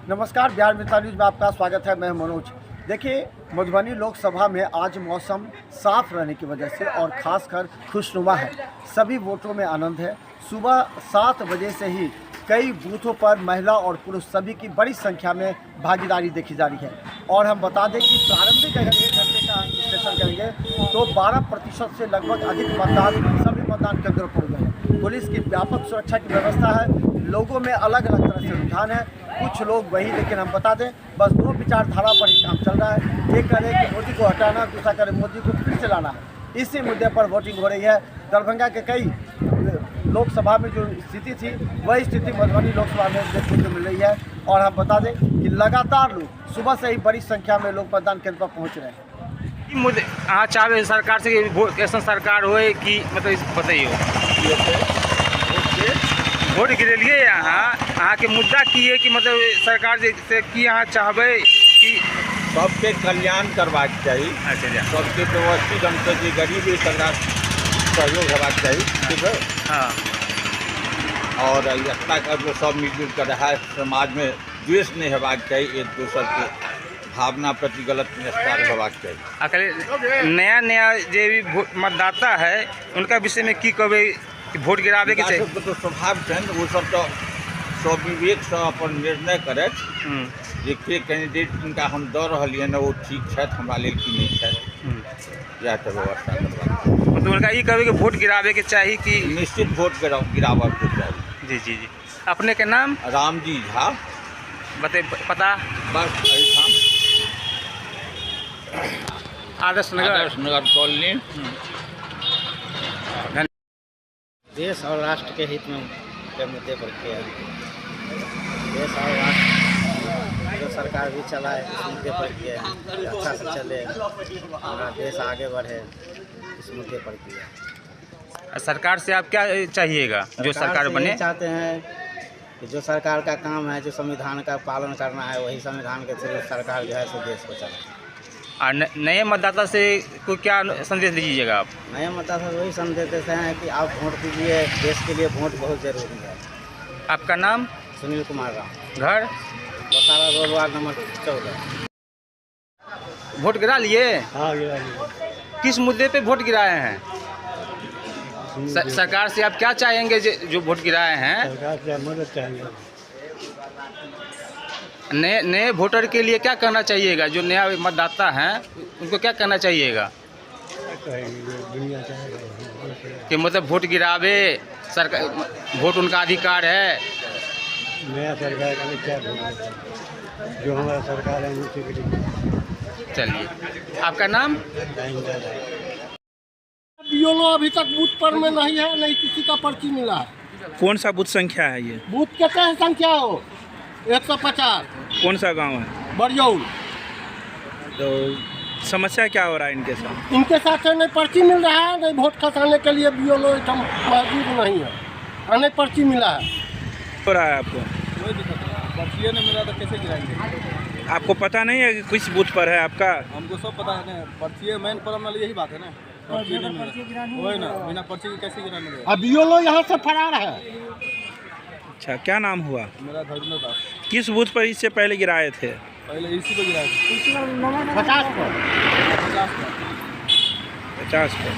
नमस्कार, बिहार मित्र न्यूज में आपका स्वागत है। मैं मनोज। देखिए, मधुबनी लोकसभा में आज मौसम साफ रहने की वजह से और खासकर खुशनुमा है। सभी वोटरों में आनंद है। सुबह 7 बजे से ही कई बूथों पर महिला और पुरुष सभी की बड़ी संख्या में भागीदारी देखी जा रही है। और हम बता दें कि प्रारंभिक अगर 1 घंटे का विश्लेषण करेंगे तो 12% से लगभग अधिक मतदान सभी मतदान केंद्रों पर हुए हैं। पुलिस की व्यापक सुरक्षा की व्यवस्था है। लोगों में अलग अलग तरह से रुझान है। कुछ लोग वही, लेकिन हम बता दें बस 2 विचारधारा पर ही काम चल रहा है। एक करे कि मोदी को हटाना, दूसरा करे मोदी को फिर से लाना है। इसी मुद्दे पर वोटिंग हो रही है। दरभंगा के कई लोकसभा में जो स्थिति थी वही स्थिति मधुबनी लोकसभा में देखने को मिल रही है। और हम बता दें कि लगातार लोग सुबह से ही बड़ी संख्या में लोग मतदान केंद्र पर पहुँच रहे हैं। मुद्दे हाँ चाहे सरकार से ऐसा सरकार होए कि मतलब बताइए वोट गिरेलिए यहाँ के मुद्दा की है कि मतलब सरकार से कि यहाँ चाहबे कि सबके कल्याण करवाक चाहिए। अच्छा सबके व्यवस्थित ढंग से जी गरीबी सरकार सहयोग होबाक चाहिए, ठीक है। हाँ, और एकता का जो सब मिलजुल कर रहा है, समाज में द्वेष नहीं होबाक चाहिए, एक दूसरे के भावना प्रति गलत निस्तार होबाक चाहिए। अकेले नया जो भी मतदाता है उनका विषय में की कहबे कि वोट गिराबे के चाहिए। तो स्वभाव है वो सब तो स्वविवेक से अपन निर्णय करे जे कैंडिडेट जिनका हम दऽ रहलिए ना वो ठीक है हमारा लेल कि नहीं है, यह तो व्यवस्था करवा। मतलब उनका ये कहबे कि वोट गिराबे के चाहिए कि निश्चित वोट गिराबे के चाहिए। जी। अपने के नाम रामजी झा, बता पता बस एहिठाम आदर्श नगर कॉलोनी। देश और राष्ट्र के हित में के मुद्दे पर किया है। देश और राष्ट्र जो सरकार भी चलाए इस मुद्दे पर किया है, अच्छा से चले, हमारा देश आगे बढ़े, इस मुद्दे पर किया। सरकार से आप क्या चाहिएगा जो सरकार बने? चाहते हैं कि जो सरकार का काम है, जो संविधान का पालन करना है, वही संविधान के थ्रू सरकार जो है सो देश को चलाए। और नए मतदाता से को क्या संदेश दीजिएगा आप? नए मतदाता वही संदेश देते हैं कि आप वोट दीजिए, देश के लिए वोट बहुत जरूरी है। आपका नाम? सुनील कुमार राम, घर बसारा रोड, वार्ड नंबर 14। वोट गिरा लिए? हाँ, गिरा लिए। किस मुद्दे पे वोट गिराए हैं? सरकार से आप क्या चाहेंगे जो वोट गिराए हैं? सरकार से मदद चाहिए। नए वोटर के लिए क्या करना चाहिएगा? जो नया मतदाता हैं उनको क्या करना चाहिएगा कि मतलब वोट गिरावे? सरकार वोट उनका अधिकार है। नया सरकार का क्या जो हमारा सरकार है उसी के लिए। चलिए, आपका नाम? बीएलओ अभी तक बूथ पर में नहीं है, नहीं किसी का पर्ची मिला है। कौन सा बूथ संख्या है ये? बूथ कितने संख्या हो? 150। कौन सा गांव है? बरियौल। तो समस्या क्या हो रहा है इनके साथ? इनके साथ नहीं पर्ची मिल रहा है, नहीं वोट खसाने के लिए बीएलओ मौजूद नहीं है, और नहीं पर्ची मिला है। हो रहा है आपको? कोई दिक्कत नहीं, पर्ची नहीं मिला तो कैसे गिराएंगे? आपको पता नहीं है कि किस बूथ पर है आपका? हमको सब पता है ना, पर्ची मेन प्रॉब्लम यही बात है ना, पर्ची नहीं मिला। वही ना, बिना पर्ची के कैसे गिराने? अब बीएलओ यहाँ से फरार है। अच्छा, क्या नाम हुआ? मेरा धर्मेंद्र दास। किस बूथ पर इससे पहले गिराए थे? पहले इसी को गिराया था 50 पर। 50 पर।